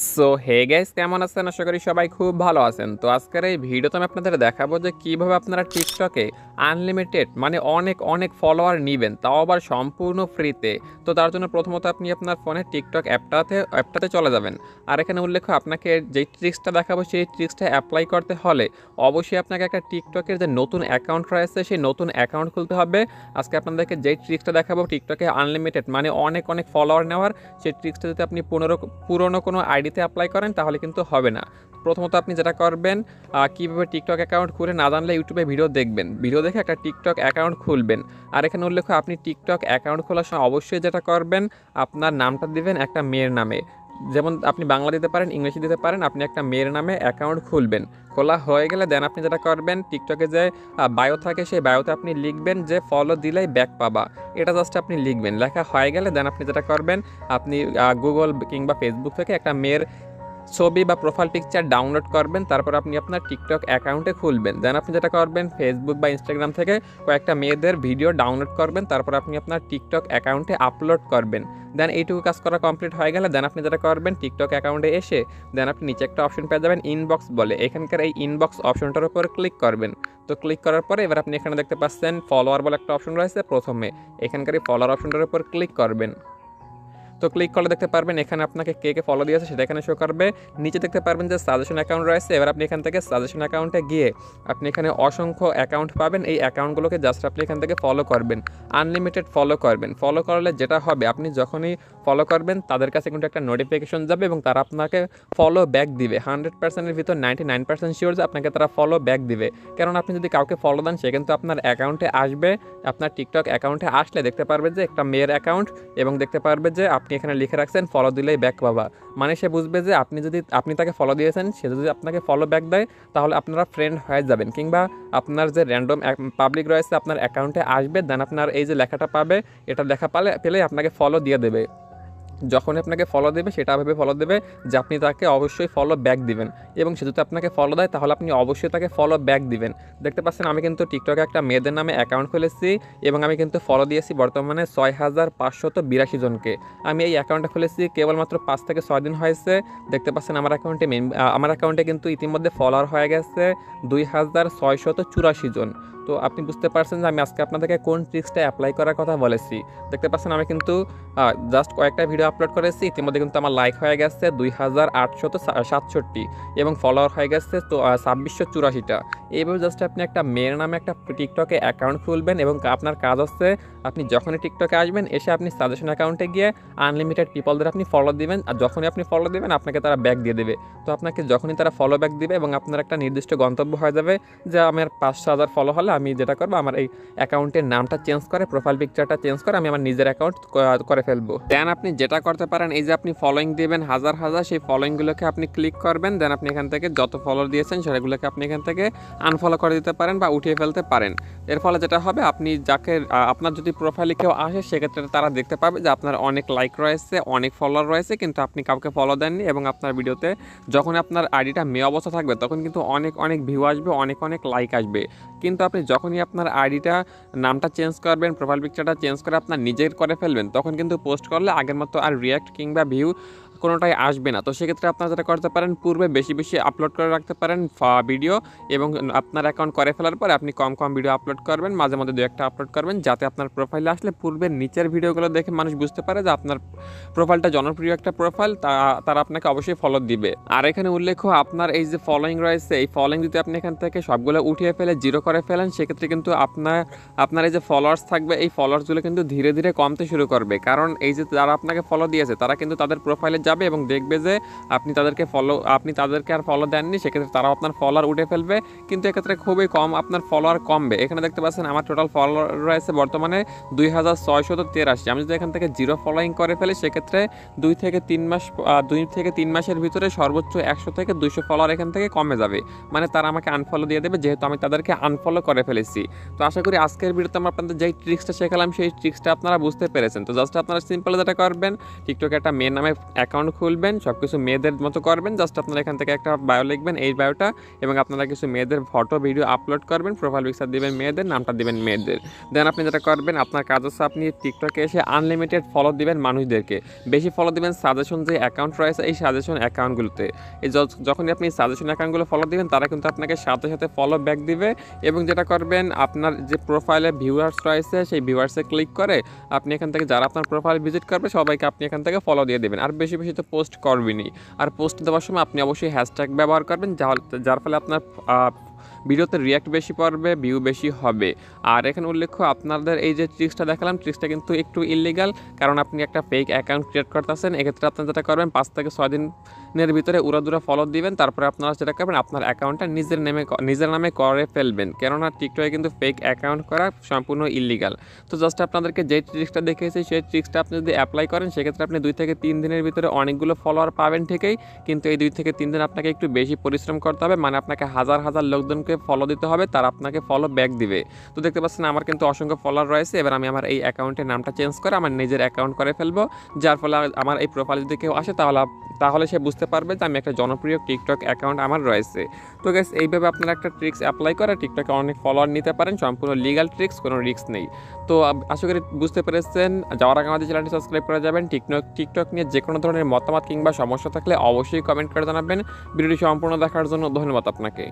So hey guys, কেমন আছেন? আশা করি সবাই খুব ভালো আছেন। তো আজকের এই ভিডিওতে আমি আপনাদের দেখাবো যে কিভাবে আপনারা টিকটকে আনলিমিটেড মানে অনেক অনেক ফলোয়ার নেবেন, তাও আবার সম্পূর্ণ ফ্রিতে। তো তার জন্য প্রথমত আপনি আপনার ফোনে টিকটক অ্যাপটাতে চলে যাবেন। আর এখানে উল্লেখ্য, আপনাকে যেই ট্রিক্সটা দেখাবো সেই ট্রিক্সটা অ্যাপ্লাই করতে হলে অবশ্যই আপনাকে একটা টিকটকের যে নতুন অ্যাকাউন্ট রয়েছে সেই নতুন অ্যাকাউন্ট খুলতে হবে। আজকে আপনাদেরকে যেই ট্রিক্সটা দেখাবো টিকটকে আনলিমিটেড মানে অনেক অনেক ফলোয়ার নেওয়ার, সেই ট্রিক্সটা যদি আপনি পুরনো কোনো আইডিতে অ্যাপ্লাই করেন তাহলে কিন্তু হবে না। প্রথমত আপনি যেটা করবেন, কীভাবে টিকটক অ্যাকাউন্ট খুলে না জানলে ইউটিউবে ভিডিও দেখবেন, ভিডিও দেখে একটা টিকটক অ্যাকাউন্ট খুলবেন। আর এখানে উল্লেখ্য, আপনি টিকটক অ্যাকাউন্ট খোলার সময় অবশ্যই যেটা করবেন, আপনার নামটা দিবেন একটা মেয়ের নামে। যেমন আপনি বাংলা দিতে পারেন, ইংলিশে দিতে পারেন, আপনি একটা মেয়ের নামে অ্যাকাউন্ট খুলবেন। খোলা হয়ে গেলে দেন আপনি যেটা করবেন, টিকটকে যে বায়ো থাকে সেই বায়োতে আপনি লিখবেন যে ফলো দিলেই ব্যাক পাবা। এটা জাস্ট আপনি লিখবেন। লেখা হয়ে গেলে দেন আপনি যেটা করবেন, আপনি গুগল কিংবা ফেসবুক থেকে একটা মেয়ের ছবি বা প্রোফাইল পিকচার ডাউনলোড করবেন। তারপর আপনি আপনার টিকটক অ্যাকাউন্টে খুলবেন। দেন আপনি যেটা করবেন, ফেসবুক বা ইনস্টাগ্রাম থেকে কয়েকটা মেয়েদের ভিডিও ডাউনলোড করবেন। তারপর আপনি আপনার টিকটক অ্যাকাউন্টে আপলোড করবেন। দেন এইটুকু কাজ করা কমপ্লিট হয়ে গেলে দেন আপনি যেটা করবেন, টিকটক অ্যাকাউন্টে এসে দেন আপনি নিচে একটা অপশন পেয়ে যাবেন ইনবক্স বলে। এখানকার এই ইনবক্স অপশনটার উপর ক্লিক করবেন। তো ক্লিক করার পরে এবার আপনি এখানে দেখতে পাচ্ছেন ফলোয়ার বলে একটা অপশন রয়েছে। প্রথমে এখানকার এই ফলোয়ার অপশনটার উপর ক্লিক করবেন। তো ক্লিক করলে দেখতে পারবেন এখানে আপনাকে কে কে ফলো দিয়েছে সেটা এখানে শো করবে। নিচে দেখতে পারবেন যে সাজেশন অ্যাকাউন্ট রয়েছে। এবার আপনি এখান থেকে সাজেশন অ্যাকাউন্টে গিয়ে আপনি এখানে অসংখ্য অ্যাকাউন্ট পাবেন। এই অ্যাকাউন্টগুলোকে জাস্ট আপনি এখান থেকে ফলো করবেন, আনলিমিটেড ফলো করবেন। ফলো করলে যেটা হবে, আপনি যখনই ফলো করবেন তাদের কাছে কিন্তু একটা নোটিফিকেশন যাবে এবং তারা আপনাকে ফলো ব্যাক দিবে। 100%-এর ভিতর 99% শিওর যে আপনাকে তারা ফলো ব্যাক দিবে। কারণ আপনি যদি কাউকে ফলো দেন সে কিন্তু আপনার অ্যাকাউন্টে আসবে। আপনার টিকটক অ্যাকাউন্টে আসলে দেখতে পারবে যে একটা মেয়ের অ্যাকাউন্ট এবং দেখতে পারবে যে আপনি এখানে লিখে রাখছেন ফলো দিলেই ব্যাক পাবা। মানে সে বুঝবে যে আপনি তাকে ফলো দিয়েছেন, সে যদি আপনাকে ফলো ব্যাক দেয় তাহলে আপনারা ফ্রেন্ড হয়ে যাবেন। কিংবা আপনার যে র্যান্ডম পাবলিক রয়েছে আপনার অ্যাকাউন্টে আসবে, দেন আপনার এই যে লেখাটা পাবে, এটা দেখা পেলে আপনাকে ফলো দিয়ে দেবে। যখন আপনাকে ফলো দেবে সেটা ভেবে ফলো দেবে যে আপনি তাকে অবশ্যই ফলো ব্যাক দিবেন। এবং সে যদি আপনাকে ফলো দেয় তাহলে আপনি অবশ্যই তাকে ফলো ব্যাক দিবেন। দেখতে পাচ্ছেন আমি কিন্তু টিকটকে একটা মেয়েদের নামে অ্যাকাউন্ট খুলেছি এবং আমি কিন্তু ফলো দিয়েছি বর্তমানে 6582 জনকে। আমি এই অ্যাকাউন্টটা খুলেছি কেবলমাত্র 5 থেকে 6 দিন হয়েছে। দেখতে পাচ্ছেন আমার অ্যাকাউন্টে কিন্তু ইতিমধ্যে ফলোয়ার হয়ে গেছে 2684 জন। তো আপনি বুঝতে পারছেন যে আমি আজকে আপনাদেরকে কোন ট্রিক্সটা অ্যাপ্লাই করার কথা বলেছি। দেখতে পাচ্ছেন আমি কিন্তু জাস্ট কয়েকটা ভিডিও আপলোড করেছি, ইতিমধ্যে কিন্তু আমার লাইক হয়ে গেছে 2867 এবং ফলোয়ার হয়ে গেছে তো 2684টা। এইভাবে জাস্ট আপনি একটা মেয়ের নামে একটা টিকটকে অ্যাকাউন্ট খুলবেন এবং আপনার কাজ হচ্ছে, আপনি যখনই টিকটকে আসবেন এসে আপনি সাজেশন অ্যাকাউন্টে গিয়ে আনলিমিটেড পিপলদের আপনি ফলো দিবেন। আর যখনই আপনি ফলো দিবেন আপনাকে তারা ব্যাক দিয়ে দেবে। তো আপনাকে যখনই তারা ফলো ব্যাক দিবে এবং আপনার একটা নির্দিষ্ট গন্তব্য হয়ে যাবে যে আমার 500,000 ফলো হলে আমি যেটা করবো, আমার এই অ্যাকাউন্টের নামটা চেঞ্জ করে প্রোফাইল পিকচারটা চেঞ্জ করে আমি আমার নিজের অ্যাকাউন্ট করে ফেলবো। দেন আপনি যেটা করতে পারেন, এই যে আপনি ফলোইং দিবেন হাজার হাজার, সেই ফলোইংগুলোকে আপনি ক্লিক করবেন। দেন আপনি এখান থেকে যত ফলোয়ার দিয়েছেন সেগুলোকে আপনি এখান থেকে আনফলো করে দিতে পারেন বা উঠিয়ে ফেলতে পারেন। এর ফলে যেটা হবে, আপনি যাকে আপনার যদি প্রোফাইলে কেউ আসে সেক্ষেত্রে তারা দেখতে পাবে যে আপনার অনেক লাইক রয়েছে, অনেক ফলোয়ার রয়েছে, কিন্তু আপনি কাউকে ফলো দেননি। এবং আপনার ভিডিওতে যখন আপনার আইডিটা মেয়ে অবস্থা থাকবে তখন কিন্তু অনেক অনেক ভিউ আসবে, অনেক অনেক লাইক আসবে। কিন্তু আপনি যখনই আপনার আইডিটা নামটা চেঞ্জ করবেন, প্রোফাইল পিকচারটা চেঞ্জ করে আপনার নিজের করে ফেলবেন, তখন কিন্তু পোস্ট করলে আগের মতো আর রিয়াক্ট কিংবা ভিউ কোনোটাই আসবে না। তো সেক্ষেত্রে আপনারা যেটা করতে পারেন, পূর্বে বেশি বেশি আপলোড করে রাখতে পারেন ভিডিও, এবং আপনার অ্যাকাউন্ট করে ফেলার পরে আপনি কম কম ভিডিও আপলোড করবেন, মাঝে মধ্যে দু একটা আপলোড করবেন, যাতে আপনার প্রোফাইলে আসলে পূর্বের নিচের ভিডিওগুলো দেখে মানুষ বুঝতে পারে যে আপনার প্রোফাইলটা জনপ্রিয় একটা প্রোফাইল, তারা আপনাকে অবশ্যই ফলো দিবে। আর এখানে উল্লেখ্য, আপনার এই যে ফলোইং রয়েছে এই ফলোইং যদি আপনি এখান থেকে সবগুলো উঠিয়ে ফেলে জিরো করে ফেলেন, সেক্ষেত্রে কিন্তু আপনার এই যে ফলোয়ার্স থাকবে এই ফলোয়ার্সগুলো কিন্তু ধীরে ধীরে কমতে শুরু করবে। কারণ এই যে যারা আপনাকে ফলো দিয়েছে তারা কিন্তু তাদের প্রোফাইলে যাবে এবং দেখবে যে আপনি তাদেরকে আর ফলো দেননি, সেক্ষেত্রে তারাও আপনার ফলোয়ার উঠে ফেলবে। কিন্তু এক্ষেত্রে খুবই কম আপনার ফলোয়ার কমবে। এখানে দেখতে পাচ্ছেন আমার টোটাল ফলোয়ার রয়েছে বর্তমানে 2683। আমি যদি এখান থেকে জিরো ফলোইং করে ফেলি সেক্ষেত্রে 2 থেকে 3 মাসের ভিতরে সর্বোচ্চ 100 থেকে 200 ফলোয়ার এখান থেকে কমে যাবে। মানে তারা আমাকে আনফলো দিয়ে দেবে, যেহেতু আমি তাদেরকে আনফলো করে ফেলেছি। তো আশা করি আজকের ভিডিওতে আমি আপনাদের যেই ট্রিক্সটা শেখালাম সেই ট্রিক্সটা আপনারা বুঝতে পেরেছেন। তো জাস্ট আপনারা সিম্পল যেটা করবেন, টিকটকে একটা মেয়ের নামে অ্যাকাউন্ট অ্যাকাউন্ট খুলবেন, সব কিছু মেয়েদের মতো করবেন। জাস্ট আপনারা এখান থেকে একটা বায়ো লিখবেন, এই বায়োটা, এবং আপনারা কিছু মেয়েদের ফটো ভিডিও আপলোড করবেন, প্রোফাইল পিকচার দিবেন মেয়েদের, নামটা দিবেন মেয়েদের। দেন আপনি যেটা করবেন, আপনার কাজ হচ্ছে আপনি টিকটকে এসে আনলিমিটেড ফলো দিবেন মানুষদেরকে, বেশি ফলো দিবেন সাজেশন যে অ্যাকাউন্ট রয়েছে এই সাজেশন অ্যাকাউন্টগুলোতে। এই যখনই আপনি সাজেশন অ্যাকাউন্টগুলো ফলো দিবেন, তারা কিন্তু আপনাকে সাথে সাথে ফলো ব্যাক দিবে। এবং যেটা করবেন, আপনার যে প্রোফাইলে ভিউয়ার্স রয়েছে সেই ভিউয়ার্সে ক্লিক করে আপনি এখান থেকে যারা আপনার প্রোফাইল ভিজিট করবে সবাইকে আপনি এখান থেকে ফলো দিয়ে দেবেন। আর বেশি বেশি তো পোস্ট করবেনই। আর পোস্ট দেওয়ার সময় আপনি অবশ্যই হ্যাশট্যাগ ব্যবহার করবেন, যার ফলে আপনার ভিডিওতে রিয়াক্ট বেশি পড়বে, ভিউ বেশি হবে। আর এখানে উল্লেখ্য, আপনাদের এই যে ট্রিক্সটা দেখালাম, ট্রিক্সটা কিন্তু একটু ইলিগাল, কারণ আপনি একটা ফেক অ্যাকাউন্ট ক্রিয়েট করতেছেন। এক্ষেত্রে আপনারা যেটা করবেন, 5 থেকে 6 দিনের ভিতরে উড়াদুরা ফলো দিবেন, তারপরে আপনারা যেটা করবেন, আপনার অ্যাকাউন্টটা নিজের নামে করে ফেলবেন, কেননা টিকটকে কিন্তু ফেক অ্যাকাউন্ট করা সম্পূর্ণ ইলিগাল। তো জাস্ট আপনাদেরকে যে ট্রিক্সটা দেখিয়েছি সেই ট্রিক্সটা আপনি যদি অ্যাপ্লাই করেন, সেক্ষেত্রে আপনি 2 থেকে 3 দিনের ভিতরে অনেকগুলো ফলোয়ার পাবেন ঠিকই, কিন্তু এই 2 থেকে 3 দিন আপনাকে একটু বেশি পরিশ্রম করতে হবে। মানে আপনাকে হাজার হাজার লোকজনকে ফলো দিতে হবে, তারা আপনাকে ফলো ব্যাক দিবে। তো দেখতে পাচ্ছেন আমার কিন্তু অসংখ্য ফলোয়ার রয়েছে। এবার আমি আমার এই অ্যাকাউন্টের নামটা চেঞ্জ করে আমার নিজের অ্যাকাউন্ট করে ফেলবো, যার ফলে আমার এই প্রোফাইলে যদি কেউ আসে তাহলে সে বুঝতে পারবে যে আমি একটা জনপ্রিয় টিকটক অ্যাকাউন্ট আমার রয়েছে। তো গাইস, এইভাবে আপনারা একটা ট্রিক্স অ্যাপ্লাই করে টিকটকে অনেক ফলোয়ার নিতে পারেন, সম্পূর্ণ লিগাল ট্রিক্স, কোনো রিস্ক নেই। তো আশা করি বুঝতে পেরেছেন। যাওয়ার আগে আমাদের চ্যানেলটি সাবস্ক্রাইব করে যাবেন। টিকটক নিয়ে যে কোনো ধরনের মতামত কিংবা সমস্যা থাকলে অবশ্যই কমেন্ট করে জানাবেন। ভিডিওটি সম্পূর্ণ দেখার জন্য ধন্যবাদ আপনাকে।